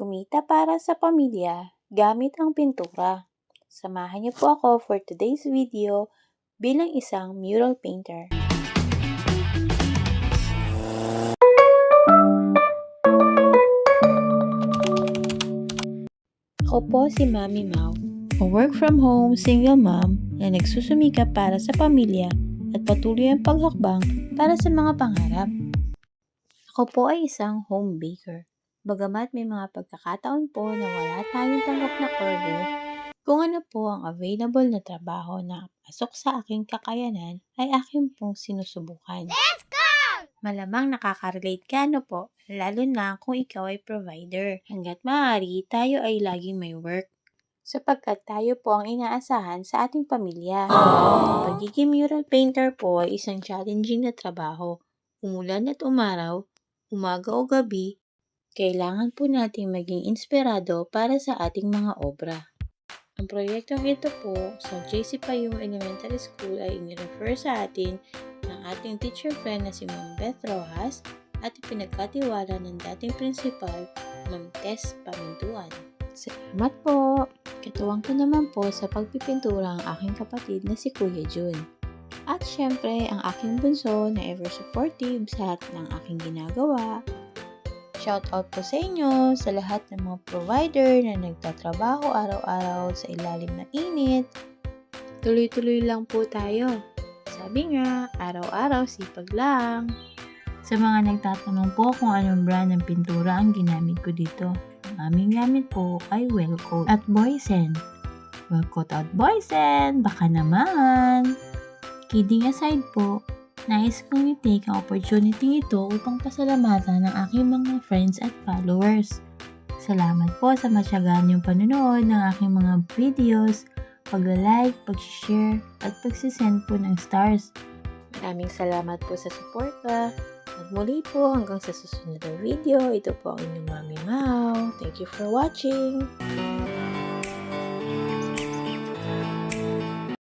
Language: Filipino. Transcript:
Kumita para sa pamilya gamit ang pintura. Samahan niyo po ako for today's video bilang isang mural painter. Ako po si Mami Mau, a work from home single mom na nagsusumikap para sa pamilya at patuloy ang paghakbang para sa mga pangarap. Ako po ay isang home baker. Bagamat may mga pagkakataon po na wala tayong tanggap na order, kung ano po ang available na trabaho na pasok sa aking kakayanan ay aking pong sinusubukan. Let's go! Malamang nakaka-relate ka po, lalo na kung ikaw ay provider. Hanggat maaari, tayo ay laging may work. Sapagkat tayo po ang inaasahan sa ating pamilya. Ang pagiging mural painter po ay isang challenging na trabaho. Umulan at umaraw, umaga o gabi, kailangan po nating maging inspirado para sa ating mga obra. Ang proyektong ito po sa JC Payong Elementary School ay inirefer sa atin ng ating teacher friend na si Ma'am Beth Rojas at ipinagkatiwala ng dating principal, Ma'am Tess Pamintuan. Salamat po! Katuwang ko naman po sa pagpipintura ang aking kapatid na si Kuya Jun. At syempre, ang aking bunso na ever supportive sa lahat ng aking ginagawa. Shoutout po sa inyo, sa lahat ng mga provider na nagtatrabaho araw-araw sa ilalim ng init. Tuloy-tuloy lang po tayo. Sabi nga, araw-araw sipag lang. Sa mga nagtatanong po kung anong brand ng pintura ang ginamit ko dito, ang aming gamit po ay Welcoat at Boysen. Welcoat at Boysen, baka naman! Kidding aside po, nais kong i-take ang opportunity ito upang pasalamatan ng aking mga friends at followers. Salamat po sa matyagaan yung panonood ng aking mga videos, pagla-like, pag-share, at pagsisend po ng stars. Maraming salamat po sa suporta. At muli po hanggang sa susunod na video, ito po ang inyong Mami Mau. Thank you for watching!